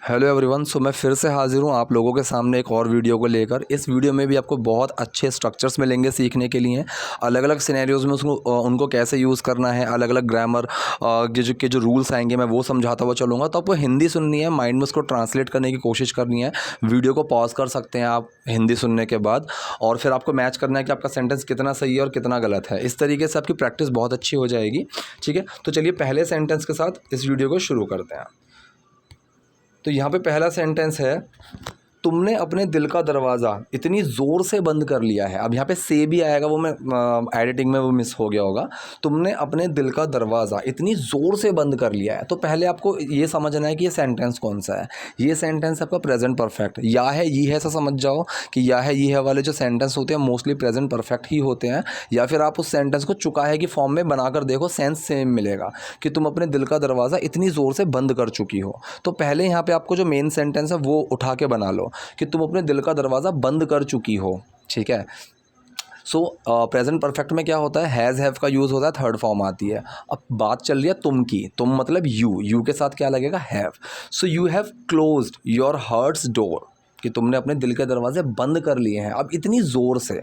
Hello everyone. सो मैं फिर से हाजिर हूँ आप लोगों के सामने एक और वीडियो को लेकर। इस वीडियो में भी आपको बहुत अच्छे स्ट्रक्चर्स मिलेंगे सीखने के लिए। अलग अलग सिनेरियोज़ में उसको उनको कैसे यूज़ करना है, अलग अलग ग्रामर के जो रूल्स आएंगे मैं वो समझाता हुआ चलूँगा। तो आपको हिंदी सुननी है, माइंड में उसको ट्रांसलेट करने की कोशिश करनी है। वीडियो को पॉज कर सकते हैं आप हिंदी सुनने के बाद, और फिर आपको मैच करना है कि आपका सेंटेंस कितना सही है और कितना गलत है। इस तरीके से आपकी प्रैक्टिस बहुत अच्छी हो जाएगी। ठीक है, तो चलिए पहले सेंटेंस के साथ इस वीडियो को शुरू करते हैं। तो यहाँ पे पहला सेंटेंस है, तुमने अपने दिल का दरवाज़ा इतनी ज़ोर से बंद कर लिया है। अब यहाँ पे से भी आएगा, वो मैं एडिटिंग में वो मिस हो गया होगा। तुमने अपने दिल का दरवाज़ा इतनी ज़ोर से बंद कर लिया है। तो पहले आपको ये समझना है कि ये सेंटेंस कौन सा है। ये सेंटेंस आपका प्रेजेंट परफेक्ट या है ये है, ऐसा समझ जाओ कि या है ये है वाले जो सेंटेंस होते हैं मोस्टली प्रेजेंट परफेक्ट ही होते हैं। या फिर आप उस सेंटेंस को चुका है कि फॉर्म में बनाकर देखो, सेंस सेम मिलेगा कि तुम अपने दिल का दरवाज़ा इतनी ज़ोर से बंद कर चुकी हो। तो पहले यहाँ पे आपको जो मेन सेंटेंस है वो उठा के बना लो कि तुम अपने दिल का दरवाज़ा बंद कर चुकी हो। ठीक है। सो प्रेजेंट परफेक्ट में क्या होता है, हैज़ हैव का यूज़ होता है, थर्ड फॉर्म आती है। अब बात चल रही है तुम की, तुम मतलब यू के साथ क्या लगेगा, have. So you have closed your hearts door, कि तुमने अपने दिल के दरवाजे बंद कर लिए हैं। अब इतनी ज़ोर से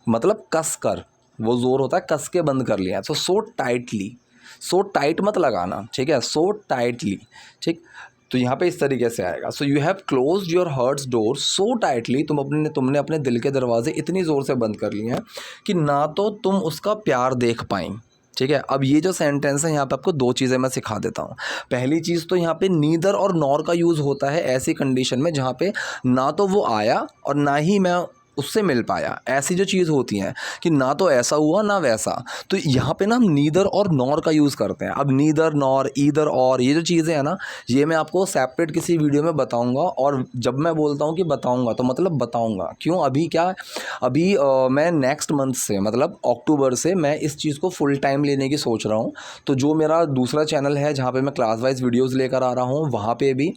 मतलब कस कर, वो ज़ोर होता है कस के बंद कर लिया है। तो सो टाइटली, सो टाइट मत लगाना, ठीक है, सो टाइटली। ठीक, तो यहाँ पे इस तरीके से आएगा, so you have closed your hearts door so tightly, तुमने अपने दिल के दरवाजे इतनी ज़ोर से बंद कर लिए हैं कि ना तो तुम उसका प्यार देख पाई। ठीक है। अब ये जो सेंटेंस है यहाँ पे आपको दो चीज़ें मैं सिखा देता हूँ। पहली चीज़ तो यहाँ पे नीदर और नॉर का यूज़ होता है ऐसी कंडीशन में जहाँ पे ना तो वो आया और ना ही मैं उससे मिल पाया। ऐसी जो चीज़ होती हैं कि ना तो ऐसा हुआ ना वैसा, तो यहाँ पे ना हम नीदर और नॉर का यूज़ करते हैं। अब नीदर, नॉर, ईदर और ये जो चीज़ें हैं ना, ये मैं आपको सेपरेट किसी वीडियो में बताऊंगा। और जब मैं बोलता हूँ कि बताऊंगा तो मतलब बताऊंगा क्यों। अभी क्या है, अभी मैं नेक्स्ट मंथ से मतलब अक्टूबर से मैं इस चीज़ को फुल टाइम लेने की सोच रहा हूँ। तो जो मेरा दूसरा चैनल है जहाँ पे मैं क्लास वाइज वीडियोज़ लेकर आ रहा हूँ, वहाँ पे भी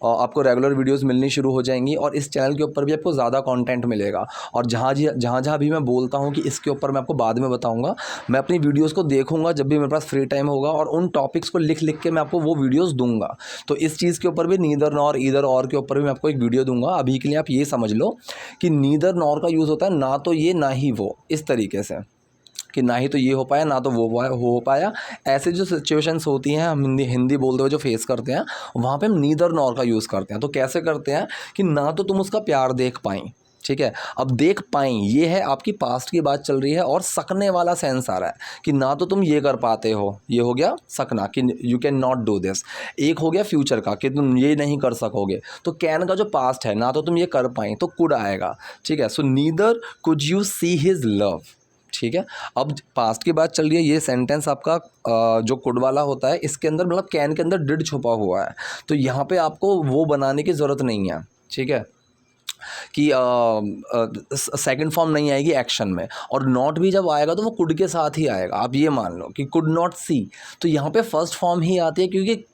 आपको रेगुलर वीडियोज़ मिलनी शुरू हो जाएंगी और इस चैनल के ऊपर भी आपको ज़्यादा कॉन्टेंट मिलेगा। और जहाँ भी मैं बोलता हूँ कि इसके ऊपर मैं आपको बाद में बताऊँगा, मैं अपनी वीडियोज़ को देखूँगा जब भी मेरे पास फ्री टाइम होगा और उन टॉपिक्स को लिख लिख के मैं आपको वो वीडियोज़ दूंगा। तो इस चीज़ के ऊपर भी, नीदर नॉर ईदर और के ऊपर भी मैं आपको एक वीडियो दूंगा। अभी के लिए आप ये समझ लो कि नीदर नॉर का यूज़ होता है ना तो ये ना ही वो, इस तरीके से कि ना ही तो ये हो पाया ना तो वो हो पाया। ऐसे जो सिचुएशंस होती हैं हम हिंदी बोलते हुए जो फेस करते हैं, वहाँ पे हम नीदर नॉर का यूज़ करते हैं। तो कैसे करते हैं कि ना तो तुम उसका प्यार देख पाई। ठीक है। अब देख पाई ये है आपकी पास्ट की बात चल रही है और सकने वाला सेंस आ रहा है कि ना तो तुम ये कर पाते हो, ये हो गया सकना कि you can not do this. एक हो गया फ्यूचर का कि तुम ये नहीं कर सकोगे। तो कैन का जो पास्ट है, ना तो तुम ये कर पाई, तो कुड आएगा। ठीक है। So neither could you see his love. ठीक है। अब पास्ट की बात चल रही है, ये सेंटेंस आपका जो कुड वाला होता है इसके अंदर मतलब कैन के अंदर डिड छुपा हुआ है। तो यहाँ पे आपको वो बनाने की ज़रूरत नहीं है। ठीक है, कि सेकंड फॉर्म नहीं आएगी एक्शन में। और नॉट भी जब आएगा तो वो कुड के साथ ही आएगा। आप ये मान लो कि कुड नॉट सी, तो यहाँ पे फर्स्ट फॉर्म ही आती है क्योंकि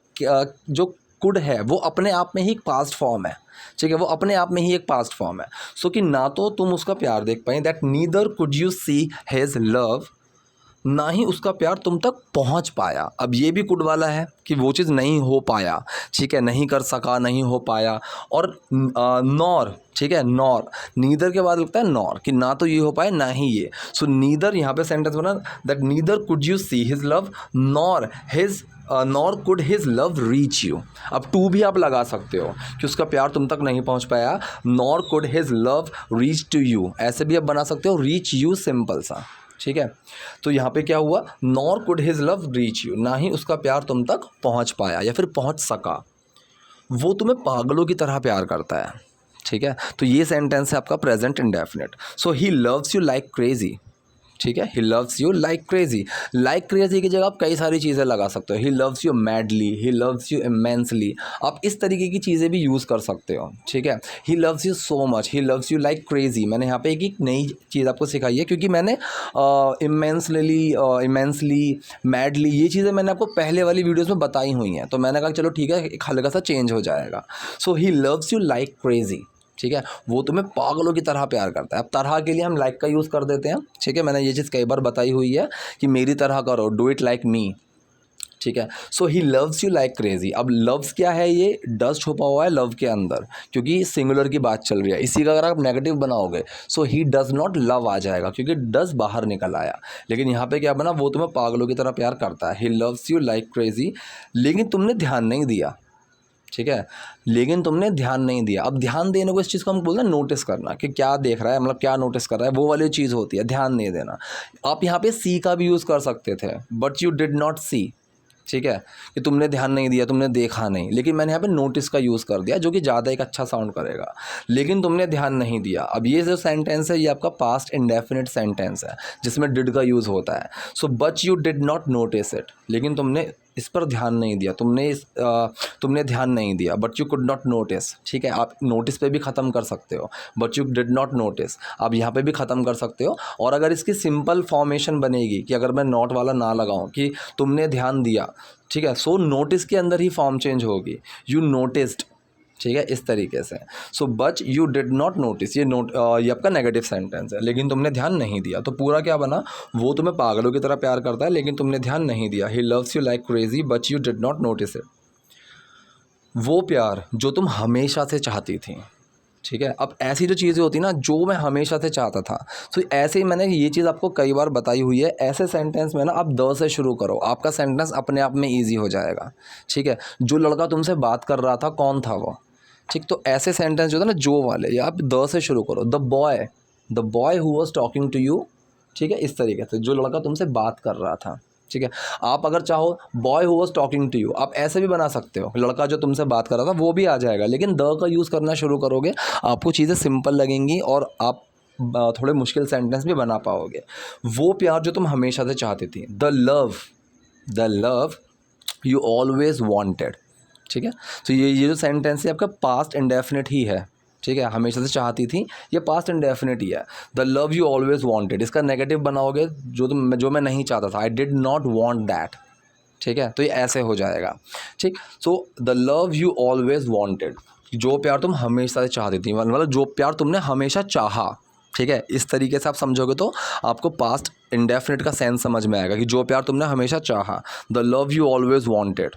जो कुड है वो अपने आप में ही एक पास्ट फॉर्म है। ठीक है, वो अपने आप में ही एक पास्ट फॉर्म है। सो कि ना तो तुम उसका प्यार देख पाए, that neither could you see his love, ना ही उसका प्यार तुम तक पहुंच पाया। अब ये भी कुड वाला है कि वो चीज़ नहीं हो पाया। ठीक है, नहीं कर सका, नहीं हो पाया। और नॉर, ठीक है, नॉर, नीदर के बाद लगता है नॉर कि ना तो ये हो पाए ना ही ये। सो नीदर यहाँ पे सेंटेंस बना, that neither could you see his love nor could his love reach you. अब टू भी आप लगा सकते हो कि उसका प्यार तुम तक नहीं पहुंच पाया, nor could his love reach to you, ऐसे भी आप बना सकते हो, रीच यू सिंपल सा। ठीक है। तो यहाँ पे क्या हुआ, nor could his love reach you, ना ही उसका प्यार तुम तक पहुँच पाया या फिर पहुँच सका। वो तुम्हें पागलों की तरह प्यार करता है। ठीक है। तो ये सेंटेंस है आपका present indefinite. So he loves you like crazy. ठीक है, ही loves you like crazy. Like crazy की जगह आप कई सारी चीज़ें लगा सकते हो। ही loves you madly, he loves you immensely, आप इस तरीके की चीज़ें भी यूज़ कर सकते हो। ठीक है। ही loves you so much, he loves you like crazy, मैंने यहाँ पे एक नई चीज़ आपको सिखाई है क्योंकि मैंने इमेंसली, मैडली, ये चीज़ें मैंने आपको पहले वाली वीडियोज़ में बताई हुई हैं। तो मैंने कहा चलो ठीक है, एक हल्का सा चेंज हो जाएगा। So he loves you like crazy. ठीक है, वो तुम्हें पागलों की तरह प्यार करता है। अब तरह के लिए हम लाइक का यूज़ कर देते हैं। ठीक है, मैंने ये चीज़ कई बार बताई हुई है कि मेरी तरह करो, डू इट लाइक मी। ठीक है। So he loves you like crazy. अब लव्स क्या है, ये डज छुपा हुआ है लव के अंदर, क्योंकि सिंगुलर की बात चल रही है। इसी का अगर आप नेगेटिव बनाओगे सो ही डज नॉट लव आ जाएगा, क्योंकि डज बाहर निकल आया। लेकिन यहाँ पे क्या बना, वो तुम्हें पागलों की तरह प्यार करता है। ही लव्स यू लाइक क्रेजी, लेकिन तुमने ध्यान नहीं दिया, ठीक है, लेकिन तुमने ध्यान नहीं दिया। अब ध्यान देने को इस चीज़ को हम बोलते हैं नोटिस करना, कि क्या देख रहा है, मतलब क्या नोटिस कर रहा है, वो वाली चीज़ होती है ध्यान नहीं देना। आप यहाँ पे सी का भी यूज़ कर सकते थे, बट यू डिड नॉट सी, ठीक है, कि तुमने ध्यान नहीं दिया, तुमने देखा नहीं, लेकिन मैंने यहाँ पे नोटिस का यूज़ कर दिया, जो कि ज़्यादा एक अच्छा साउंड करेगा। लेकिन तुमने ध्यान नहीं दिया। अब ये जो सेंटेंस है ये आपका पास्ट इंडेफिनिट सेंटेंस है, जिसमें डिड का यूज़ होता है। So but you did not notice it, लेकिन तुमने इस पर ध्यान नहीं दिया, तुमने ध्यान नहीं दिया। But you could not notice, ठीक है, आप नोटिस पे भी ख़त्म कर सकते हो, but you did not notice आप यहाँ पे भी ख़त्म कर सकते हो। और अगर इसकी सिंपल फॉर्मेशन बनेगी कि अगर मैं नॉट वाला ना लगाऊं कि तुमने ध्यान दिया, ठीक है, सो नोटिस के अंदर ही फॉर्म चेंज होगी, यू नोटिस्ड, ठीक है, इस तरीके से। सो but you did not notice, ये आपका नेगेटिव सेंटेंस है, लेकिन तुमने ध्यान नहीं दिया। तो पूरा क्या बना, वो तुम्हें पागलों की तरह प्यार करता है, लेकिन तुमने ध्यान नहीं दिया। ही loves you like crazy but you did not notice it. वो प्यार जो तुम हमेशा से चाहती थी, ठीक है। अब ऐसी जो चीज़ें होती ना, जो मैं हमेशा से चाहता था, तो ऐसे ही मैंने ये चीज़ आपको कई बार बताई हुई है। ऐसे सेंटेंस में ना आप द से शुरू करो, आपका सेंटेंस अपने आप में ईजी हो जाएगा, ठीक है। जो लड़का तुमसे बात कर रहा था, कौन था वो, ठीक। तो ऐसे सेंटेंस जो था ना, जो वाले, या आप द से शुरू करो। The boy who was talking to you, ठीक है, इस तरीके से, जो लड़का तुमसे बात कर रहा था, ठीक है। आप अगर चाहो boy who was talking to you, आप ऐसे भी बना सकते हो, लड़का जो तुमसे बात कर रहा था, वो भी आ जाएगा। लेकिन द का यूज़ करना शुरू करोगे, आपको चीज़ें सिंपल लगेंगी और आप थोड़े मुश्किल सेंटेंस भी बना पाओगे। वो प्यार जो तुम हमेशा से चाहती थी, the love you always wanted, ठीक है। तो ये जो सेंटेंस है आपका पास्ट इंडेफिनिट ही है, ठीक है। हमेशा से चाहती थी, ये पास्ट इंडेफिनिट ही है। The love you always wanted, इसका नेगेटिव बनाओगे, जो मैं नहीं चाहता था, I did not want that, ठीक है। तो ये ऐसे हो जाएगा, ठीक। So the love you always wanted, जो प्यार तुम हमेशा से चाहती थी, मतलब जो प्यार तुमने हमेशा चाहा, ठीक है। इस तरीके से आप समझोगे तो आपको पास्ट इंडेफिनिट का सेंस समझ में आएगा, कि जो प्यार तुमने हमेशा चाहा। The love you always wanted.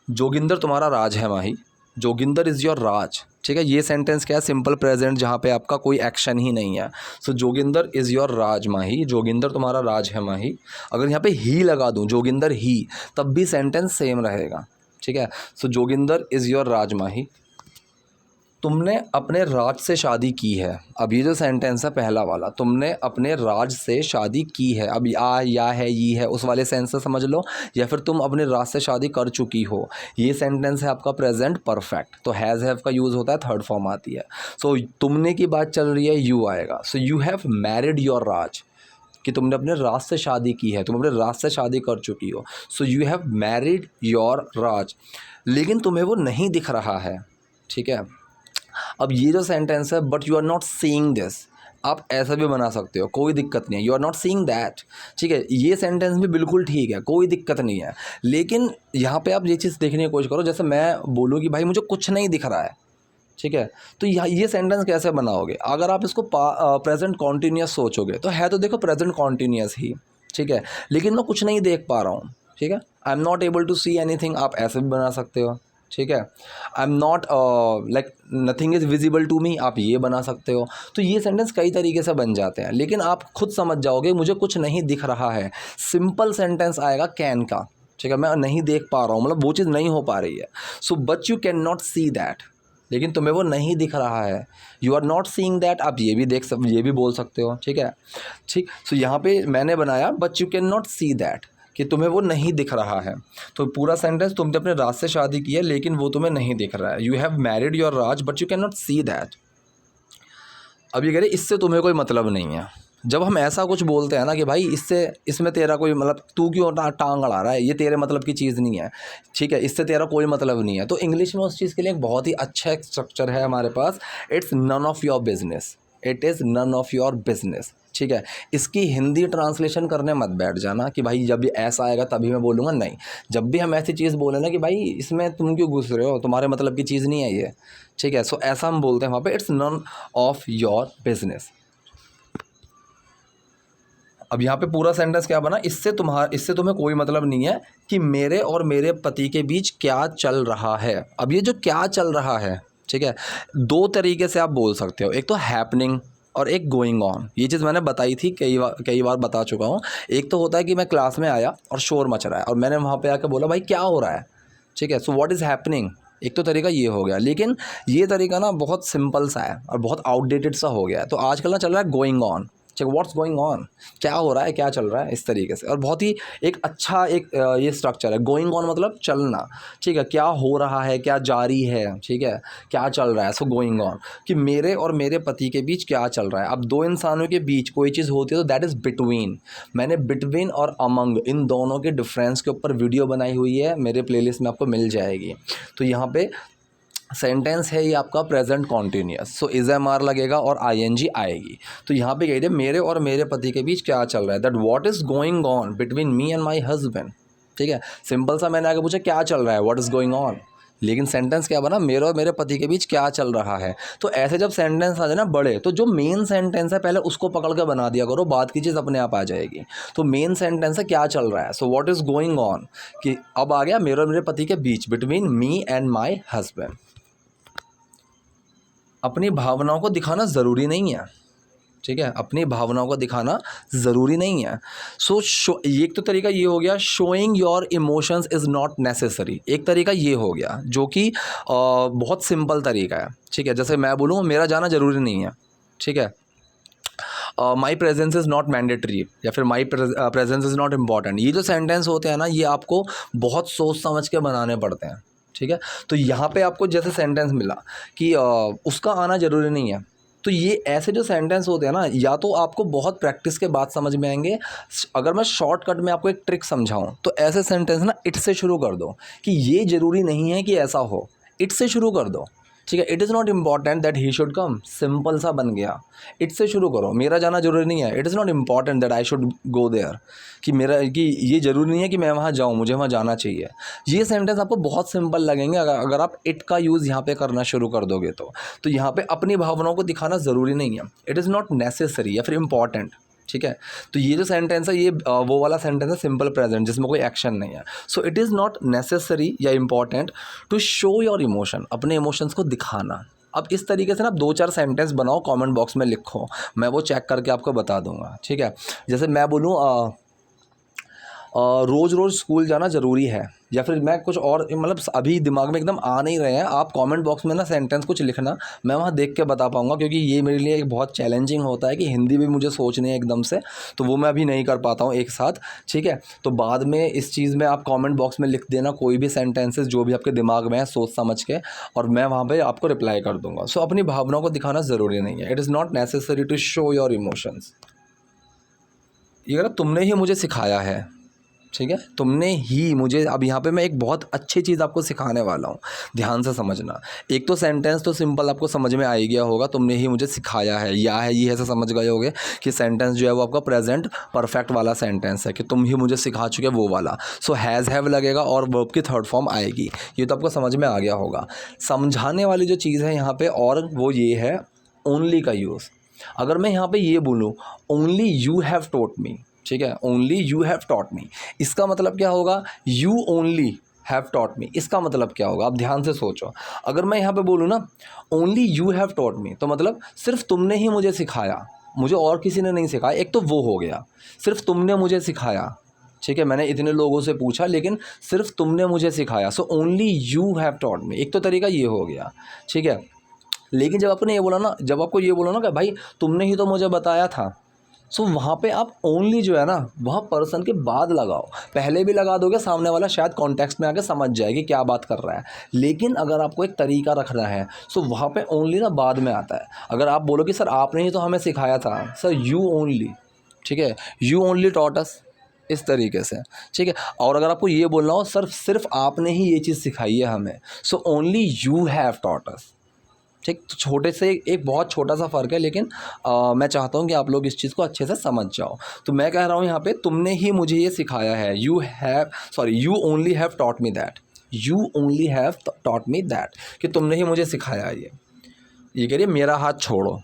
Joginder तुम्हारा राज है माही, जोगिंदर इज़ योर राज, ठीक है। ये सेंटेंस क्या है, सिंपल प्रेजेंट, जहाँ पे आपका कोई एक्शन ही नहीं है। सो जोगिंदर इज़ योर राज माही, जोगिंदर तुम्हारा राज है माही। अगर यहाँ पे ही लगा दूँ, जोगिंदर ही, तब भी सेंटेंस सेम रहेगा, ठीक है। सो जोगिंदर इज़ योर राज माही। तुमने अपने राज से शादी की है। अब ये जो सेंटेंस है पहला वाला, तुमने अपने राज से शादी की है, अब या है, ये है, उस वाले सेंस से समझ लो, या फिर तुम अपने राज से शादी कर चुकी हो। ये सेंटेंस है आपका प्रेजेंट परफेक्ट, तो हैज़ हैव का यूज़ होता है, थर्ड फॉर्म आती है। सो तुमने की बात चल रही है, यू आएगा। So you have married your Raj, कि तुमने अपने राज से शादी की है, तुम अपने राज से शादी कर चुकी हो। So you have married your Raj, लेकिन तुम्हें वो नहीं दिख रहा है, ठीक है। अब ये जो सेंटेंस है, but you are not seeing this, आप ऐसा भी बना सकते हो, कोई दिक्कत नहीं है। You are not seeing that, ठीक है, ये सेंटेंस भी बिल्कुल ठीक है, कोई दिक्कत नहीं है। लेकिन यहाँ पे आप ये चीज़ देखने की कोशिश करो, जैसे मैं बोलूँ कि भाई मुझे कुछ नहीं दिख रहा है, ठीक है, तो ये सेंटेंस कैसे बनाओगे। अगर आप इसको प्रेजेंट कॉन्टीन्यूस सोचोगे, तो है तो देखो प्रेजेंट कॉन्टीन्यूस ही, ठीक है, लेकिन मैं कुछ नहीं देख पा रहा हूँ, ठीक है, I am not able to see anything, आप ऐसे भी बना सकते हो, ठीक है। I am not like nothing is visible to me, आप ये बना सकते हो। तो ये सेंटेंस कई तरीके से बन जाते हैं, लेकिन आप खुद समझ जाओगे मुझे कुछ नहीं दिख रहा है। सिंपल सेंटेंस आएगा कैन का, ठीक है, मैं नहीं देख पा रहा हूँ, मतलब वो चीज़ नहीं हो पा रही है। So but you can not see that, लेकिन तुम्हें वो नहीं दिख रहा है, you are not seeing that, आप ये भी बोल सकते हो, ठीक है, ठीक। सो यहाँ पे मैंने बनाया but you can not see that, कि तुम्हें वो नहीं दिख रहा है। तो पूरा सेंटेंस, तुमने अपने राज से शादी की है, लेकिन वो तुम्हें नहीं दिख रहा है। You have married your Raj but you can not see that. अब ये कह रहे इससे तुम्हें कोई मतलब नहीं है। जब हम ऐसा कुछ बोलते हैं ना कि भाई इसमें तेरा कोई मतलब, तू क्यों टांग अड़ा रहा है, ये तेरे मतलब की चीज़ नहीं है, ठीक है, इससे तेरा कोई मतलब नहीं है, तो इंग्लिश में उस चीज़ के लिए एक बहुत ही अच्छा एक स्ट्रक्चर है हमारे पास, it's none of your business, it is none of your business, ठीक है। इसकी हिंदी ट्रांसलेशन करने मत बैठ जाना कि भाई जब ये ऐसा आएगा तभी मैं बोलूँगा, नहीं। जब भी हम ऐसी चीज़ बोले ना कि भाई इसमें तुम क्यों घुस रहे हो, तुम्हारे मतलब की चीज़ नहीं है ये, ठीक है। सो ऐसा हम बोलते हैं वहाँ पे, it's none of your business. अब यहाँ पे पूरा सेंटेंस क्या बना, इससे तुम्हें कोई मतलब नहीं है कि मेरे और मेरे पति के बीच क्या चल रहा है। अब ये जो क्या चल रहा है, ठीक है, दो तरीके से आप बोल सकते हो, एक तो हैपनिंग और एक गोइंग ऑन। ये चीज़ मैंने बताई थी, कई बार बता चुका हूँ। एक तो होता है कि मैं क्लास में आया और शोर मच रहा है और मैंने वहाँ पे आके बोला भाई क्या हो रहा है, ठीक है, सो व्हाट इज़ हैपनिंग। एक तो तरीका ये हो गया, लेकिन ये तरीका ना बहुत सिंपल सा है और बहुत आउटडेटेड सा हो गया है। तो आजकल ना चल रहा है गोइंग ऑन, ठीक, व्हाट्स गोइंग ऑन, क्या हो रहा है, क्या चल रहा है, इस तरीके से। और बहुत ही एक अच्छा ये स्ट्रक्चर है। गोइंग ऑन मतलब चलना, ठीक है, क्या हो रहा है, क्या जारी है, ठीक है, क्या चल रहा है। सो गोइंग ऑन कि मेरे और मेरे पति के बीच क्या चल रहा है। अब दो इंसानों के बीच कोई चीज़ होती है तो दैट इज़ बिटवीन। मैंने बिटवीन और अमंग इन दोनों के डिफरेंस के ऊपर वीडियो बनाई हुई है, मेरे प्लेलिस्ट में आपको मिल जाएगी। तो यहाँ पे सेंटेंस है ये आपका present continuous, so is am are लगेगा और आईएनजी आएगी। तो यहाँ पे कह दिया मेरे और मेरे पति के बीच क्या चल रहा है, that what is going on between me and my husband, ठीक है। सिंपल सा मैंने आगे पूछा क्या चल रहा है, व्हाट इज़ गोइंग ऑन, लेकिन सेंटेंस क्या बना, मेरे और मेरे पति के बीच क्या चल रहा है। तो ऐसे जब सेंटेंस आ जाए ना बड़े, तो जो मेन सेंटेंस है पहले उसको पकड़ कर बना दिया करो, बाद की चीज़ अपने आप आ जाएगी। तो मेन सेंटेंस है क्या चल रहा है, so what is going on, कि अब आ गया मेरे और मेरे पति के बीच, between me and my husband. अपनी भावनाओं को दिखाना ज़रूरी नहीं है, ठीक है, अपनी भावनाओं को दिखाना ज़रूरी नहीं है। सो एक तो तरीका ये हो गया, showing your emotions is not necessary. एक तरीका ये हो गया जो कि बहुत सिंपल तरीका है, ठीक है। जैसे मैं बोलूँ मेरा जाना ज़रूरी नहीं है, ठीक है, माई प्रेजेंस इज़ नॉट मैंडेटरी, या फिर माई प्रेजेंस इज़ नॉट इम्पॉर्टेंट। ये जो सेंटेंस होते हैं ना, ये आपको बहुत सोच समझ के बनाने पड़ते हैं, ठीक है। तो यहाँ पे आपको जैसे सेंटेंस मिला कि उसका आना ज़रूरी नहीं है, तो ये ऐसे जो सेंटेंस होते हैं ना, या तो आपको बहुत प्रैक्टिस के बाद समझ में आएंगे। अगर मैं शॉर्टकट में आपको एक ट्रिक समझाऊं तो ऐसे सेंटेंस ना इट से शुरू कर दो, कि ये ज़रूरी नहीं है कि ऐसा हो, इट से शुरू कर दो, ठीक है। It is not important that he should come, simple सा बन गया। इट से शुरू करो, मेरा जाना जरूरी नहीं है, it is not important that I should go there, कि ये ज़रूरी नहीं है कि मैं वहाँ जाऊँ, मुझे वहाँ जाना चाहिए। ये सेंटेंस आपको बहुत सिंपल लगेंगे अगर आप इट का यूज़ यहाँ पे करना शुरू कर दोगे तो यहाँ पे अपनी भावनाओं को दिखाना ज़रूरी नहीं है, इट इज़ नॉट नेसेसरी या फिर इम्पॉर्टेंट, ठीक है। तो ये जो सेंटेंस है ये वो वाला सेंटेंस है सिंपल प्रेजेंट, जिसमें कोई एक्शन नहीं है। So it is not necessary या important to show your emotion, अपने इमोशंस को दिखाना। अब इस तरीके से ना आप 2-4 सेंटेंस बनाओ, कमेंट बॉक्स में लिखो, मैं वो चेक करके आपको बता दूंगा, ठीक है। जैसे मैं बोलूँ रोज़ रोज़ स्कूल जाना ज़रूरी है, या फिर मैं कुछ और, मतलब अभी दिमाग में एकदम आ नहीं रहे हैं, आप कमेंट बॉक्स में ना सेंटेंस कुछ लिखना, मैं वहाँ देख के बता पाऊँगा, क्योंकि ये मेरे लिए एक बहुत चैलेंजिंग होता है कि हिंदी भी मुझे सोचनी है एकदम से, तो वो मैं अभी नहीं कर पाता हूँ एक साथ, ठीक है। तो बाद में इस चीज़ में आप कमेंट बॉक्स में लिख देना कोई भी सेंटेंसेस जो भी आपके दिमाग में है सोच समझ के, और मैं वहाँ पर आपको रिप्लाई कर दूँगा। सो अपनी भावनाओं को दिखाना ज़रूरी नहीं है, it is not necessary to show your emotions. ये अगर तुमने ही मुझे सिखाया है, ठीक है, तुमने ही मुझे, अब यहाँ पे मैं एक बहुत अच्छी चीज़ आपको सिखाने वाला हूँ, ध्यान से समझना। एक तो सेंटेंस तो सिंपल आपको समझ में आ ही गया होगा, तुमने ही मुझे सिखाया है, या है ये ऐसे समझ गए होगे कि सेंटेंस जो है वो आपका प्रेजेंट परफेक्ट वाला सेंटेंस है, कि तुम ही मुझे सिखा चुके वो वाला। सो हैज़ हैव लगेगा और वर्ब की थर्ड फॉर्म आएगी, ये तो आपको समझ में आ गया होगा। समझाने वाली जो चीज़ है यहाँ पर, और वो ये है ओनली का यूज़। अगर मैं यहाँ पर ये बोलूँ only you have taught me, ठीक है, only you have taught me, इसका मतलब क्या होगा, you only have taught me, इसका मतलब क्या होगा, आप ध्यान से सोचो। अगर मैं यहाँ पे बोलूँ ना only you have taught me, तो मतलब सिर्फ तुमने ही मुझे सिखाया, मुझे और किसी ने नहीं सिखाया। एक तो वो हो गया, सिर्फ तुमने मुझे सिखाया, ठीक है, मैंने इतने लोगों से पूछा लेकिन सिर्फ तुमने मुझे सिखाया। So only you have taught me, एक तो तरीका ये हो गया, ठीक है। लेकिन जब आपने ये बोला ना, जब आपको ये बोला ना कि भाई तुमने ही तो मुझे बताया था, सो वहाँ पे आप ओनली जो है ना वहाँ पर्सन के बाद लगाओ। पहले भी लगा दोगे, सामने वाला शायद कॉन्टेक्स्ट में आके समझ जाएगी क्या बात कर रहा है, लेकिन अगर आपको एक तरीका रखना है सो वहाँ पे ओनली ना बाद में आता है। अगर आप बोलो कि सर आपने ही तो हमें सिखाया था, सर यू ओनली, ठीक है, यू ओनली टॉट अस, इस तरीके से, ठीक है। और अगर आपको ये बोलना हो सर सिर्फ आपने ही ये चीज़ सिखाई है हमें, so only you have taught us, ठीक। तो छोटे से एक बहुत छोटा सा फ़र्क है, लेकिन मैं चाहता हूँ कि आप लोग इस चीज़ को अच्छे से समझ जाओ। तो मैं कह रहा हूँ यहाँ पे तुमने ही मुझे ये सिखाया है, you only have taught me that, you only have taught me that, कि तुमने ही मुझे सिखाया है ये कह रही है मेरा हाथ छोड़ो।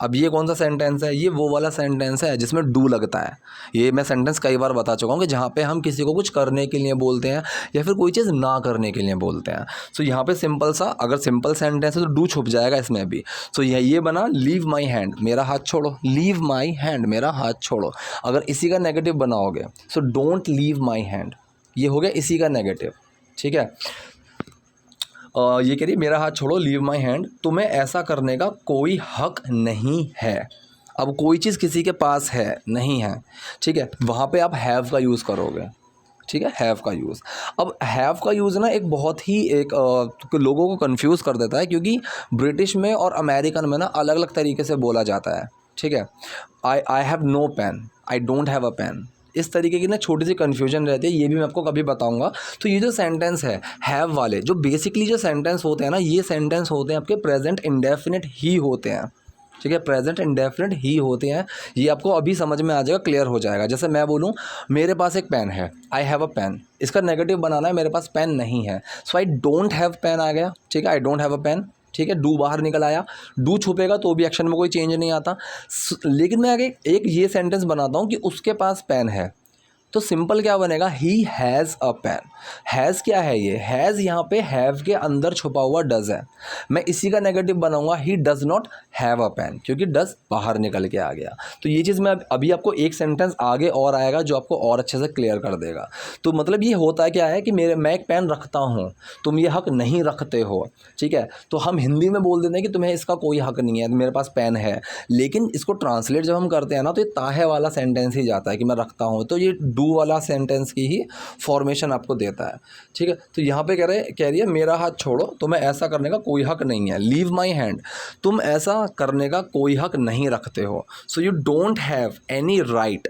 अब ये कौन सा सेंटेंस है, ये वो वाला सेंटेंस है जिसमें डू लगता है। ये मैं सेंटेंस कई बार बता चुका हूँ कि जहाँ पे हम किसी को कुछ करने के लिए बोलते हैं या फिर कोई चीज़ ना करने के लिए बोलते हैं। सो यहाँ पे सिंपल सा, अगर सिंपल सेंटेंस है तो डू छुप जाएगा इसमें भी। सो ये बना लीव माई हैंड, मेरा हाथ छोड़ो, लीव माई हैंड, मेरा हाथ छोड़ो। अगर इसी का नेगेटिव बनाओगे so don't leave my hand, ये हो गया इसी का नेगेटिव। ठीक है, ये कह रही मेरा हाथ छोड़ो, लीव माई हैंड, तुम्हें ऐसा करने का कोई हक नहीं है। अब कोई चीज़ किसी के पास है नहीं है, ठीक है, वहाँ पे आप हैव का यूज़ करोगे। ठीक है, हैव का यूज़। अब हैव का यूज़ ना एक बहुत ही लोगों को कंफ्यूज कर देता है, क्योंकि ब्रिटिश में और अमेरिकन में ना अलग अलग तरीके से बोला जाता है। ठीक है, I have no pen, I don't have a pen, इस तरीके की ना छोटी सी कन्फ्यूजन रहती है, ये भी मैं आपको कभी बताऊंगा। तो ये जो सेंटेंस है हैव वाले, जो बेसिकली जो सेंटेंस होते हैं ना, ये सेंटेंस होते हैं आपके प्रेजेंट इंडेफिनिट ही होते हैं। ठीक है, प्रेजेंट इंडेफिनिट ही होते हैं। ये आपको अभी समझ में आ जाएगा, क्लियर हो जाएगा। जैसे मैं बोलूँ मेरे पास एक पेन है, आई हैव अ पेन, इसका नेगेटिव बनाना है मेरे पास पेन नहीं है, so I don't have pen आ गया। ठीक है, I don't have a pen. ठीक है, डू बाहर निकल आया, डू छुपेगा तो भी एक्शन में कोई चेंज नहीं आता। लेकिन मैं आगे एक ये सेंटेंस बनाता हूँ कि उसके पास पेन है, तो सिंपल क्या बनेगा, he has a pen. Has क्या है, ये हैज़ यहाँ पे हैव के अंदर छुपा हुआ डज है। मैं इसी का नेगेटिव बनाऊंगा, he does not have a pen, क्योंकि डज बाहर निकल के आ गया। तो ये चीज़ मैं अभी आपको एक सेंटेंस आगे और आएगा जो आपको और अच्छे से क्लियर कर देगा। तो मतलब ये होता है क्या है कि मैं एक पेन रखता हूँ, तुम ये हक नहीं रखते हो। ठीक है, तो हम हिंदी में बोल देते हैं कि तुम्हें इसका कोई हक नहीं है, मेरे पास पेन है, लेकिन इसको ट्रांसलेट जब हम करते हैं ना, तो ये ताहे वाला सेंटेंस ही जाता है कि मैं रखता हूँ, तो ये डू वाला सेंटेंस की ही फॉर्मेशन आपको देता है। ठीक है, तो यहाँ पे कह रही है मेरा हाथ छोड़ो, तुम्हें ऐसा करने का कोई हक नहीं है। लीव माई हैंड, तुम ऐसा करने का कोई हक नहीं रखते हो। So you don't have any right.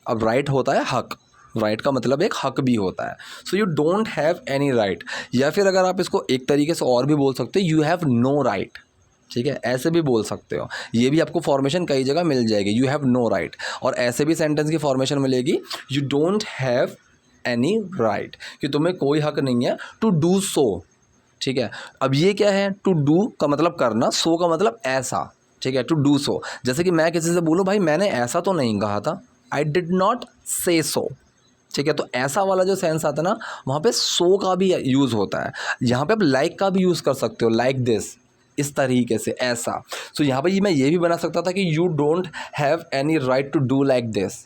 अब राइट होता है हक, राइट का मतलब एक हक भी होता है। So you don't have any right, या फिर अगर आप इसको एक तरीके से और भी बोल सकते हो, यू हैव नो राइट। ठीक है, ऐसे भी बोल सकते हो, ये भी आपको फॉर्मेशन कई जगह मिल जाएगी, यू हैव नो राइट। और ऐसे भी सेंटेंस की फॉर्मेशन मिलेगी, you don't have any right, कि तुम्हें कोई हक नहीं है टू डू सो। ठीक है, अब ये क्या है, टू डू का मतलब करना, सो का मतलब ऐसा। ठीक है, टू डू सो, जैसे कि मैं किसी से बोलूँ भाई मैंने ऐसा तो नहीं कहा था, आई डिड नॉट से सो। ठीक है, तो ऐसा वाला जो सेंस आता है ना, वहाँ पे सो का भी यूज़ होता है। यहाँ पे आप लाइक का भी यूज़ कर सकते हो, लाइक दिस, इस तरीके से, ऐसा। सो यहाँ पे मैं ये भी बना सकता था कि you don't have any right to do like this.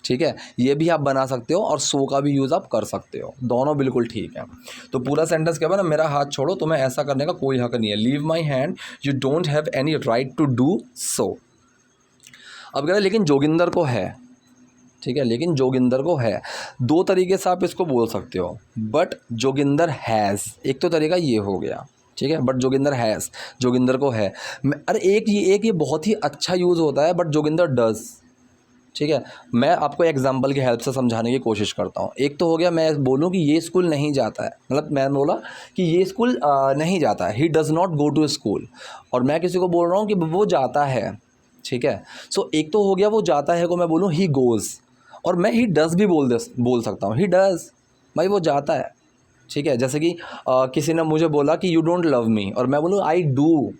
ठीक है, ये भी आप बना सकते हो, और सो का भी यूज़ आप कर सकते हो, दोनों बिल्कुल ठीक है। तो पूरा सेंटेंस क्या बना, मेरा हाथ छोड़ो, तुम्हें ऐसा करने का कोई हक नहीं है। Leave my hand, you don't have any right to do so. अब कह रहे लेकिन जोगिंदर को है। ठीक है, लेकिन जोगिंदर को है, दो तरीके से आप इसको बोल सकते हो, बट जोगिंदर हैज़, एक तो तरीका ये हो गया। ठीक है, बट जोगिंदर हैज़, जोगिंदर को है। अरे एक ये बहुत ही अच्छा यूज़ होता है, बट जोगिंदर डज। ठीक है, मैं आपको एग्जांपल की हेल्प से समझाने की कोशिश करता हूँ। एक तो हो गया मैं बोलूँ कि ये स्कूल नहीं जाता है, मतलब मैं बोला कि ये स्कूल नहीं जाता है, he does not go to school, और मैं किसी को बोल रहा हूँ कि वो जाता है। ठीक है, सो एक तो हो गया वो जाता है को मैं बोलूँ ही गोज़, और मैं ही डज़ भी बोल सकता हूँ, ही डज़, भाई वो जाता है। ठीक है, जैसे कि किसी ने मुझे बोला कि यू डोंट लव मी, और मैं बोलूँ आई डू,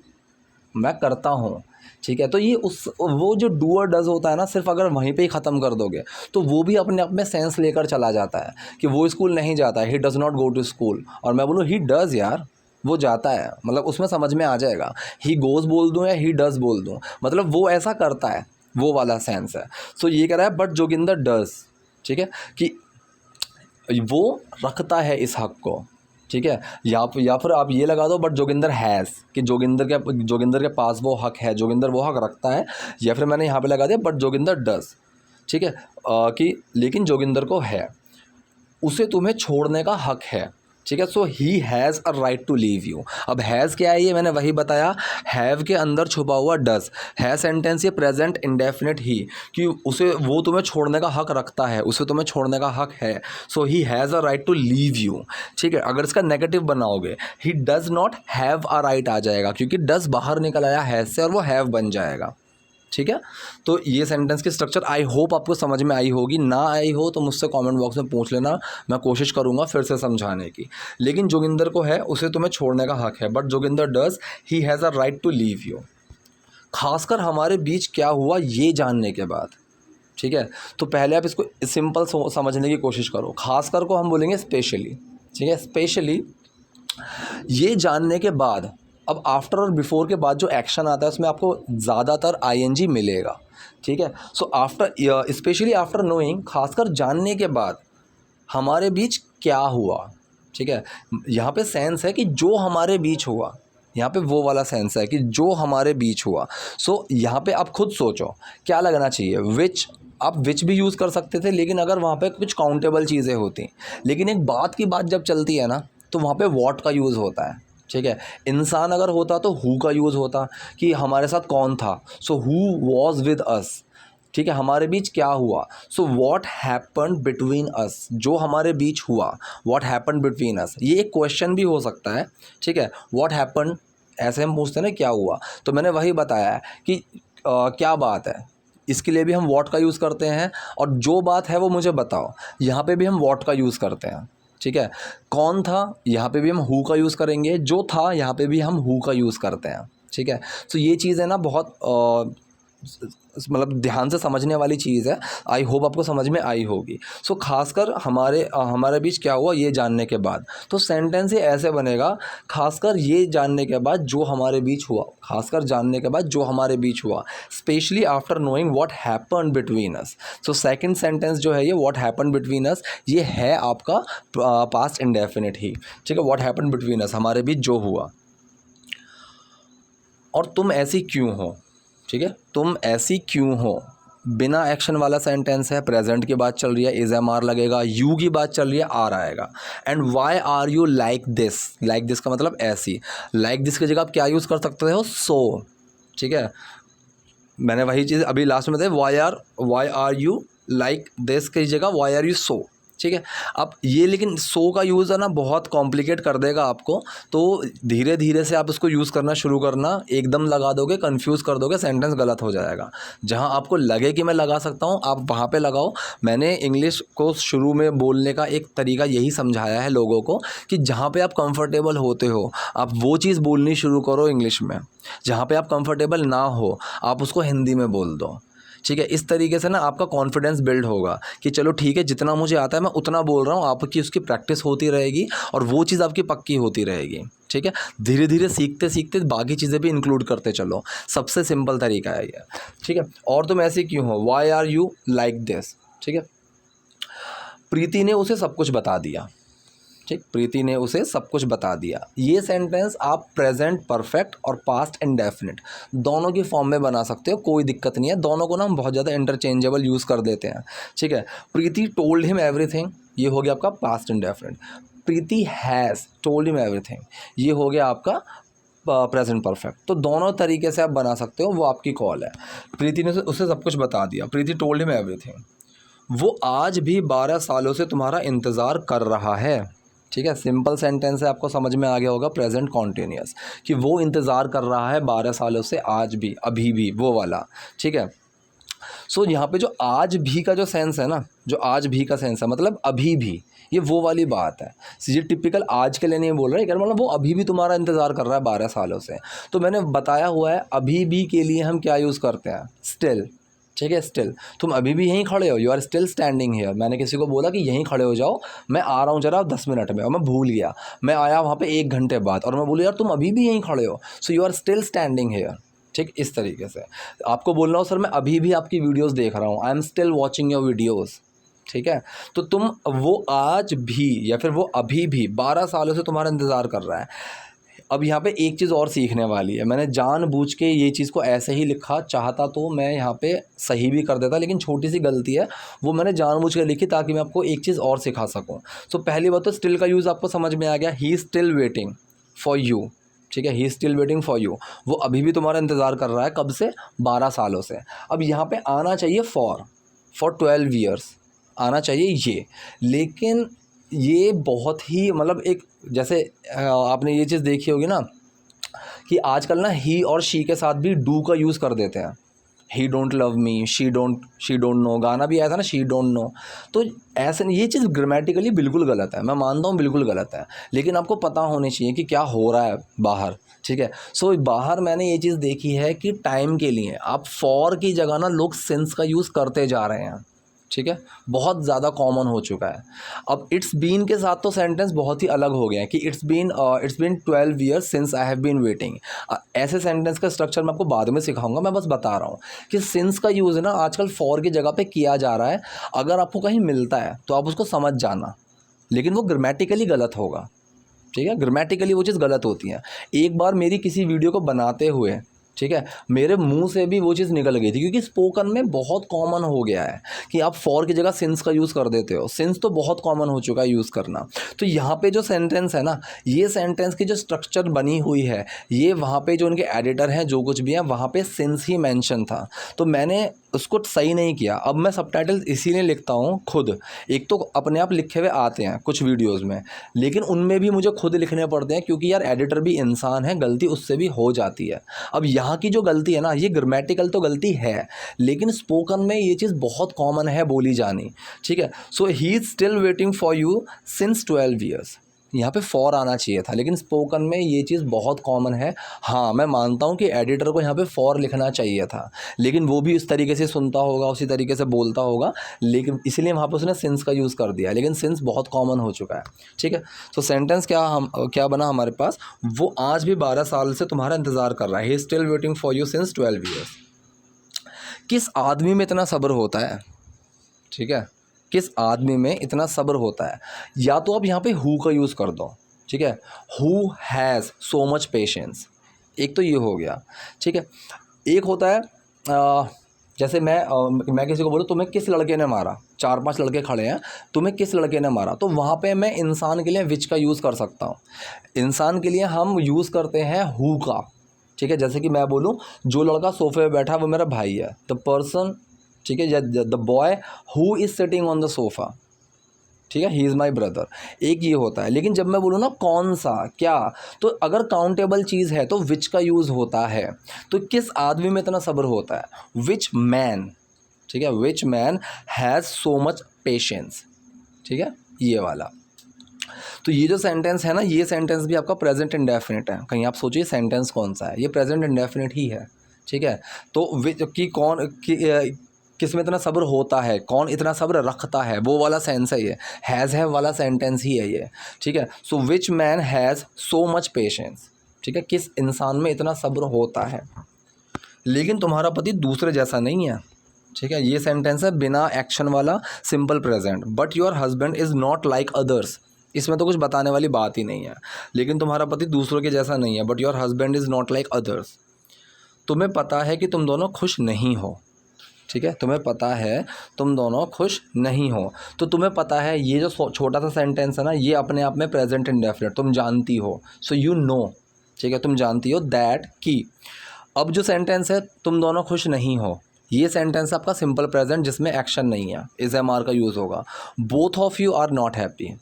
मैं करता हूँ। ठीक है, तो ये वो जो डू और डज़ होता है ना, सिर्फ अगर वहीं पे ही ख़त्म कर दोगे तो वो भी अपने आप में सेंस लेकर चला जाता है कि वो स्कूल नहीं जाता है, he does not go to school, और मैं बोलूँ ही डज़, यार वो जाता है, मतलब उसमें समझ में आ जाएगा। ही गोज़ बोल दूँ या ही डज़ बोल दूँ, मतलब वो ऐसा करता है, वो वाला सेंस है। सो ये कह रहा है बट जोगिंदर डज़। ठीक है, कि वो रखता है इस हक को। ठीक है, या फिर आप ये लगा दो बट जोगिंदर हैज़, कि जोगिंदर के पास वो हक है, जोगिंदर वो हक रखता है। या फिर मैंने यहाँ पे लगा दिया बट जोगिंदर डज़। ठीक है, कि लेकिन जोगिंदर को है, उसे तुम्हें छोड़ने का हक है। ठीक है, so he has a right to leave you. अब हैज़ क्या है, ये मैंने वही बताया, हैव के अंदर छुपा हुआ डज़ है सेंटेंस, ये प्रेजेंट इंडेफिनिट ही, कि उसे वो तुम्हें छोड़ने का हक रखता है, उसे तुम्हें छोड़ने का हक है। So he has a right to leave you. ठीक है, अगर इसका नेगेटिव बनाओगे he does not have a right आ जाएगा, क्योंकि डज़ बाहर निकल आया हैज़ से, और वो हैव बन जाएगा। ठीक है, तो ये सेंटेंस की स्ट्रक्चर आई होप आपको समझ में आई होगी। ना आई हो तो मुझसे कमेंट बॉक्स में पूछ लेना, मैं कोशिश करूंगा फिर से समझाने की। लेकिन जोगिंदर को है, उसे तुम्हें छोड़ने का हक है, but Joginder does, he has a right to leave you. खासकर हमारे बीच क्या हुआ ये जानने के बाद, ठीक है। तो पहले आप इसको सिंपल समझने की कोशिश करो। खासकर को हम बोलेंगे स्पेशली, ठीक है। स्पेशली ये जानने के बाद अब आफ्टर और बिफोर के बाद जो एक्शन आता है उसमें आपको ज़्यादातर आईएनजी मिलेगा, ठीक है। So after, specially after knowing, खासकर जानने के बाद हमारे बीच क्या हुआ, ठीक है। यहाँ पे सेंस है कि जो हमारे बीच हुआ, यहाँ पे वो वाला सेंस है कि जो हमारे बीच हुआ। सो यहाँ पे आप खुद सोचो क्या लगना चाहिए, विच। आप विच भी यूज़ कर सकते थे, लेकिन अगर वहाँ पे कुछ काउंटेबल चीज़ें होती, लेकिन एक बात की बात जब चलती है ना तो वहाँ पे व्हाट का यूज़ होता है, ठीक है। इंसान अगर होता तो हु का यूज़ होता कि हमारे साथ कौन था, so who was with us, ठीक है। हमारे बीच क्या हुआ, so what happened between us, जो हमारे बीच हुआ, वॉट हैपन्ड बिटवीन अस। ये एक क्वेश्चन भी हो सकता है, ठीक है। वॉट हैपन्ड, ऐसे हम पूछते हैं ना क्या हुआ, तो मैंने वही बताया है कि क्या बात है, इसके लिए भी हम वॉट का यूज़ करते हैं, और जो बात है वो मुझे बताओ, यहाँ पे भी हम वॉट का यूज़ करते हैं, ठीक है। कौन था, यहाँ पे भी हम हु का यूज़ करेंगे, जो था यहाँ पे भी हम हु का यूज़ करते हैं, ठीक है। तो ये चीज़ है ना बहुत मतलब ध्यान से समझने वाली चीज़ है। आई होप आपको समझ में आई होगी। सो खासकर हमारे बीच क्या हुआ ये जानने के बाद, तो सेंटेंस ही ऐसे बनेगा, खासकर ये जानने के बाद जो हमारे बीच हुआ, खासकर जानने के बाद जो हमारे बीच हुआ, specially after knowing what happened between us. So second sentence जो है ये व्हाट हैपेंड बिटवीन अस, ये है आपका पास्ट इंडेफिनिट ही, ठीक है। व्हाट हैपेंड बिटवीन अस, हमारे बीच जो हुआ। और तुम ऐसी क्यों हो, ठीक है। तुम ऐसी क्यों हो, बिना एक्शन वाला सेंटेंस है, प्रेजेंट की बात चल रही है, इज एम आर लगेगा, यू की बात चल रही है, आर आएगा। And why are you like this, like this का मतलब ऐसी, लाइक दिस की जगह आप क्या यूज़ कर सकते हो, सो, ठीक है। मैंने वही चीज़ अभी लास्ट में बताई, why are you like this की जगह वाई आर यू सो, ठीक है। अब ये लेकिन सो का यूज़ है ना बहुत कॉम्प्लिकेट कर देगा आपको, तो धीरे धीरे से आप इसको यूज़ करना शुरू करना। एकदम लगा दोगे कंफ्यूज कर दोगे, सेंटेंस गलत हो जाएगा। जहाँ आपको लगे कि मैं लगा सकता हूँ आप वहाँ पे लगाओ। मैंने इंग्लिश को शुरू में बोलने का एक तरीका यही समझाया है लोगों को कि जहाँ पे आप कंफर्टेबल होते हो आप वो चीज़ बोलनी शुरू करो इंग्लिश में, जहाँ पे आप कंफर्टेबल ना हो आप उसको हिंदी में बोल दो, ठीक है। इस तरीके से ना आपका कॉन्फिडेंस बिल्ड होगा कि चलो ठीक है जितना मुझे आता है मैं उतना बोल रहा हूँ, आपकी उसकी प्रैक्टिस होती रहेगी और वो चीज़ आपकी पक्की होती रहेगी, ठीक है। धीरे धीरे सीखते सीखते बाकी चीज़ें भी इंक्लूड करते चलो, सबसे सिंपल तरीका है ये, ठीक है। और तुम ऐसे क्यों हो, why are you like this, ठीक है। प्रीति ने उसे सब कुछ बता दिया, ठीक, प्रीति ने उसे सब कुछ बता दिया। ये सेंटेंस आप प्रेजेंट परफेक्ट और पास्ट इंडेफिनिट दोनों की फॉर्म में बना सकते हो, कोई दिक्कत नहीं है। दोनों को ना हम बहुत ज़्यादा इंटरचेंजेबल यूज़ कर देते हैं, ठीक है। प्रीति टोल्ड हिम एवरीथिंग, ये हो गया आपका past indefinite. Preeti has told him everything, ये हो गया आपका प्रेजेंट परफेक्ट। तो दोनों तरीके से आप बना सकते हो, वो आपकी कॉल है। प्रीति ने उसे सब कुछ बता दिया, प्रीति टोल्ड हिम एवरीथिंग। वो आज भी 12 सालों से तुम्हारा इंतज़ार कर रहा है, ठीक है। सिंपल सेंटेंस है, आपको समझ में आ गया होगा, प्रेजेंट कॉन्टिन्यूअस, कि वो इंतज़ार कर रहा है 12 सालों से, आज भी, अभी भी, वो वाला, ठीक है। सो यहाँ पे जो आज भी का जो सेंस है ना, जो आज भी का सेंस है मतलब अभी भी, ये वो वाली बात है। ये टिपिकल आज के लिए नहीं बोल रहा है, मतलब वो अभी भी तुम्हारा इंतज़ार कर रहा है 12 सालों से। तो मैंने बताया हुआ है अभी भी के लिए हम क्या यूज़ करते हैं, स्टिल, ठीक है। स्टिल, तुम अभी भी यहीं खड़े हो, you are still standing here. मैंने किसी को बोला कि यहीं खड़े हो जाओ, मैं आ रहा हूँ जरा 10 मिनट में, और मैं भूल गया, मैं आया वहाँ पे 1 घंटे बाद और मैं बोलूँ यार तुम अभी भी यहीं खड़े हो, so you are still standing here, ठीक। इस तरीके से आपको बोलना हो सर मैं अभी भी आपकी वीडियोज़ देख रहा हूँ, I am still watching your videos, ठीक है। तो तुम वो आज भी या फिर वो अभी भी 12 सालों से तुम्हारा इंतज़ार कर रहा है। अब यहाँ पे एक चीज़ और सीखने वाली है, मैंने जानबूझ के ये चीज़ को ऐसे ही लिखा, चाहता तो मैं यहाँ पे सही भी कर देता, लेकिन छोटी सी गलती है, वो मैंने जानबूझ के लिखी ताकि मैं आपको एक चीज़ और सिखा सकूँ। सो पहली बात तो स्टिल का यूज़ आपको समझ में आ गया, ही is still waiting for you, ठीक है। ही is still waiting for you, वो अभी भी तुम्हारा इंतज़ार कर रहा है, कब से, 12 सालों से। अब यहाँ पे आना चाहिए फॉर 12 ईयर्स आना चाहिए ये, लेकिन ये बहुत ही मतलब एक, जैसे आपने ये चीज़ देखी होगी ना कि आजकल ना ही और शी के साथ भी डू का यूज़ कर देते हैं, ही don't love me, she don't know, गाना भी आया था ना शी डोंट नो। तो ऐसे ये चीज़ ग्रामेटिकली बिल्कुल गलत है, मैं मानता हूँ बिल्कुल गलत है, लेकिन आपको पता होनी चाहिए कि क्या हो रहा है बाहर, ठीक है। सो बाहर मैंने ये चीज़ देखी है कि टाइम के लिए आप फॉर की जगह ना लोग सिंस का यूज़ करते जा रहे हैं, ठीक है, बहुत ज़्यादा कॉमन हो चुका है। अब इट्स बीन के साथ तो सेंटेंस बहुत ही अलग हो गया है कि it's been 12 years since I have been waiting. ऐसे सेंटेंस का स्ट्रक्चर मैं आपको बाद में सिखाऊंगा, मैं बस बता रहा हूँ कि सिंस का यूज़ है ना आजकल फॉर की जगह पे किया जा रहा है। अगर आपको कहीं मिलता है तो आप उसको समझ जाना, लेकिन वो ग्रामेटिकली गलत होगा, ठीक है, ग्रामेटिकली वो चीज़ गलत होती है। एक बार मेरी किसी वीडियो को बनाते हुए, ठीक है, मेरे मुंह से भी वो चीज़ निकल गई थी, क्योंकि स्पोकन में बहुत कॉमन हो गया है कि आप फॉर की जगह सिंस का यूज़ कर देते हो। सिंस तो बहुत कॉमन हो चुका है यूज़ करना। तो यहाँ पे जो सेंटेंस है ना, ये सेंटेंस की जो स्ट्रक्चर बनी हुई है, ये वहाँ पे जो उनके एडिटर हैं जो कुछ भी है वहाँ पे सिंस ही मेंशन था, तो मैंने उसको सही नहीं किया। अब मैं सबटाइटल इसीलिए लिखता हूँ खुद। एक तो अपने आप लिखे हुए आते हैं कुछ वीडियोज़ में, लेकिन उनमें भी मुझे खुद लिखने पड़ते हैं, क्योंकि यार एडिटर भी इंसान है, गलती उससे भी हो जाती है। अब यहाँ की जो गलती है ना, ये ग्रामेटिकल तो गलती है, लेकिन स्पोकन में ये चीज़ बहुत कॉमन है बोली जानी, ठीक है। So he is still waiting for you since 12 years, यहाँ पे फॉर आना चाहिए था, लेकिन स्पोकन में ये चीज़ बहुत कॉमन है। हाँ, मैं मानता हूँ कि एडिटर को यहाँ पे फॉर लिखना चाहिए था, लेकिन वो भी इस तरीके से सुनता होगा, उसी तरीके से बोलता होगा, लेकिन इसलिए वहाँ पे उसने सिंस का यूज़ कर दिया, लेकिन सिंस बहुत कॉमन हो चुका है, ठीक है। तो सेंटेंस क्या बना हमारे पास, वो आज भी 12 साल से तुम्हारा इंतज़ार कर रहा है, ही is still waiting for you since 12 years. किस आदमी में इतना सब्र होता है, ठीक है, किस आदमी में इतना सब्र होता है। या तो आप यहाँ पे हु का यूज़ कर दो, ठीक है, who has so much patience, एक तो ये हो गया, ठीक है। एक होता है जैसे मैं किसी को बोलूँ तुम्हें किस लड़के ने मारा, 4-5 लड़के खड़े हैं, तुम्हें किस लड़के ने मारा, तो वहाँ पे मैं इंसान के लिए विच का यूज़ कर सकता हूँ। इंसान के लिए हम यूज़ करते हैं हु का, ठीक है। जैसे कि मैं बोलूँ जो लड़का सोफे पे बैठा है वो मेरा भाई है, द पर्सन, ठीक है, the boy who is sitting on the sofa, ठीक है, ही इज़ माई ब्रदर, एक ये होता है। लेकिन जब मैं बोलूँ ना कौन सा क्या, तो अगर काउंटेबल चीज़ है तो विच का यूज़ होता है। तो किस आदमी में इतना सब्र होता है, विच मैन, ठीक है, which man has so much patience, ठीक है, ये वाला। तो ये जो सेंटेंस है ना, ये सेंटेंस भी आपका प्रेजेंट इंडेफिनिट है। कहीं आप सोचिए सेंटेंस कौन सा है, ये प्रेजेंट इंडेफिनिट ही है, ठीक है। तो विच कि कौन किस में इतना सब्र होता है, कौन इतना सब्र रखता है, वो वाला सेंस है ये, हैज़ है वाला सेंटेंस ही है ये, ठीक है। So which man has so much patience, ठीक है, किस इंसान में इतना सब्र होता है। लेकिन तुम्हारा पति दूसरे जैसा नहीं है, ठीक है, ये सेंटेंस है बिना एक्शन वाला, simple present. But your husband is not like others, इसमें तो कुछ बताने वाली बात ही नहीं है। लेकिन तुम्हारा पति दूसरों के जैसा नहीं है, but your husband is not like others. तुम्हें पता है कि तुम दोनों खुश नहीं हो, ठीक है, तुम्हें पता है तुम दोनों खुश नहीं हो। तो तुम्हें पता है ये जो छोटा सा सेंटेंस है ना, ये अपने आप में प्रेजेंट इंडेफिनिट, तुम जानती हो, सो यू नो, ठीक है, तुम जानती हो दैट कि। अब जो सेंटेंस है तुम दोनों खुश नहीं हो, ये सेंटेंस आपका सिंपल प्रेजेंट जिसमें एक्शन नहीं है, इज एम आर का यूज़ होगा। Both of you are not happy,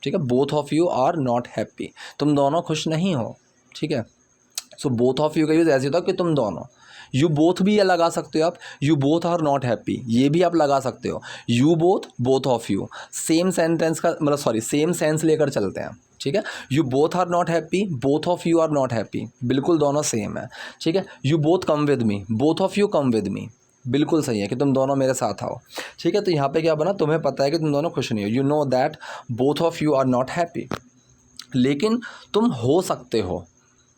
ठीक है, both of you are not happy, तुम दोनों खुश नहीं हो, ठीक है। सो बोथ ऑफ यू का यूज़ ऐसे होता है कि तुम दोनों। यू बोथ भी ये लगा सकते हो आप, you both are not happy, ये भी आप लगा सकते हो। You both, both of you, same sentence का मतलब सेम सेंस लेकर चलते हैं, ठीक है। You both are not happy, both of you are not happy, बिल्कुल दोनों सेम है, ठीक है। You both come with me, both of you come with me, बिल्कुल सही है कि तुम दोनों मेरे साथ आओ, ठीक है। तो यहाँ पे क्या बना, तुम्हें पता है कि तुम दोनों खुश नहीं हो, you know that both of you are not happy. लेकिन तुम हो सकते हो,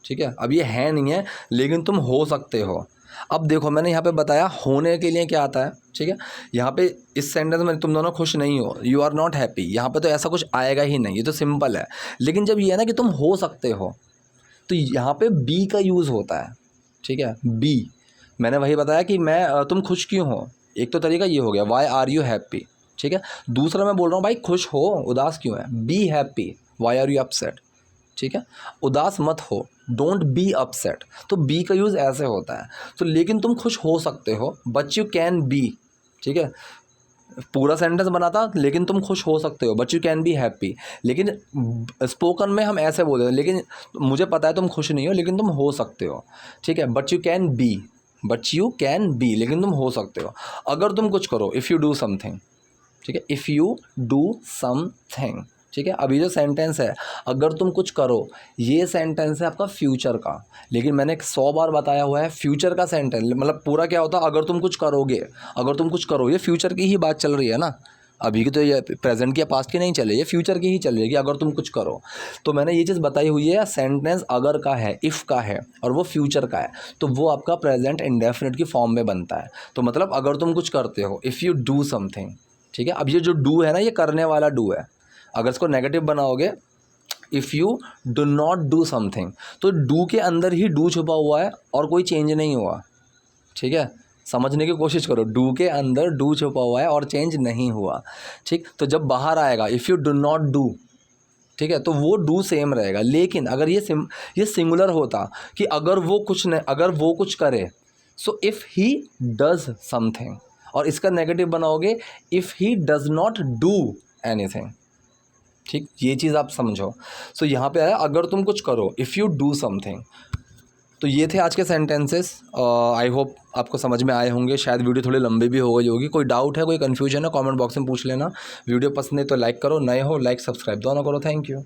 ठीक है, अब ये है नहीं है, लेकिन तुम हो सकते हो। अब देखो मैंने यहाँ पे बताया होने के लिए क्या आता है, ठीक है। यहाँ पे इस सेंटेंस में तुम दोनों खुश नहीं हो, यू आर नॉट हैप्पी, यहाँ पे तो ऐसा कुछ आएगा ही नहीं, ये तो सिंपल है। लेकिन जब ये है ना कि तुम हो सकते हो, तो यहाँ पे बी का यूज़ होता है, ठीक है। बी, मैंने वही बताया कि तुम खुश क्यों हो, एक तो तरीका ये हो गया, वाई आर यू हैप्पी, ठीक है। दूसरा मैं बोल रहा हूँ भाई खुश हो, उदास क्यों है, be happy, why are you upset, ठीक है, उदास मत हो, डोंट बी अपसेट। तो बी का यूज़ ऐसे होता है। तो लेकिन तुम खुश हो सकते हो, बट यू कैन बी, ठीक है, पूरा सेंटेंस बना था, लेकिन तुम खुश हो सकते हो, but you can be happy. लेकिन स्पोकन में हम ऐसे बोलते हैं, लेकिन मुझे पता है तुम खुश नहीं हो, लेकिन तुम हो सकते हो, ठीक है, but you can be, but you can be, लेकिन तुम हो सकते हो अगर तुम कुछ करो, इफ़ यू डू समथिंग, ठीक है, इफ़ यू डू समथिंग, ठीक है। अभी जो सेंटेंस है अगर तुम कुछ करो, ये सेंटेंस है आपका फ्यूचर का, लेकिन मैंने 100 बार बताया हुआ है फ्यूचर का सेंटेंस मतलब पूरा क्या होता है, अगर तुम कुछ करोगे, अगर तुम कुछ करो, ये फ्यूचर की ही बात चल रही है ना, अभी की तो ये प्रेजेंट की या पास्ट की नहीं चले, ये फ्यूचर की ही चल रही है कि अगर तुम कुछ करो। तो मैंने ये चीज़ बताई हुई है, सेंटेंस अगर का है, इफ़ का है और वो फ्यूचर का है, तो वो आपका प्रेजेंट इंडेफिनिट की फॉर्म में बनता है। तो मतलब अगर तुम कुछ करते हो, इफ़ यू डू समथिंग, ठीक है। अब ये जो डू है ना, ये करने वाला डू है। अगर इसको नेगेटिव बनाओगे, if you do not do something, तो डू के अंदर ही डू छुपा हुआ है और कोई चेंज नहीं हुआ, ठीक है। समझने की कोशिश करो, डू के अंदर डू छुपा हुआ है और चेंज नहीं हुआ, ठीक। तो जब बाहर आएगा if you do not do, ठीक है, तो वो डू सेम रहेगा। लेकिन अगर ये सिंगुलर होता कि अगर वो कुछ न अगर वो कुछ करे, so if he does something, और इसका नेगेटिव बनाओगे if he does not do anything, ठीक। ये चीज़ आप समझो। सो यहाँ पे आया अगर तुम कुछ करो, इफ़ यू डू समथिंग। तो ये थे आज के सेंटेंसेस। आई होप आपको समझ में आए होंगे। शायद वीडियो थोड़ी लंबी भी हो गई होगी। कोई डाउट है, कोई कन्फ्यूजन है, कमेंट बॉक्स में पूछ लेना। वीडियो पसंद है तो लाइक करो, नए हो लाइक सब्सक्राइब दोनों करो। Thank you.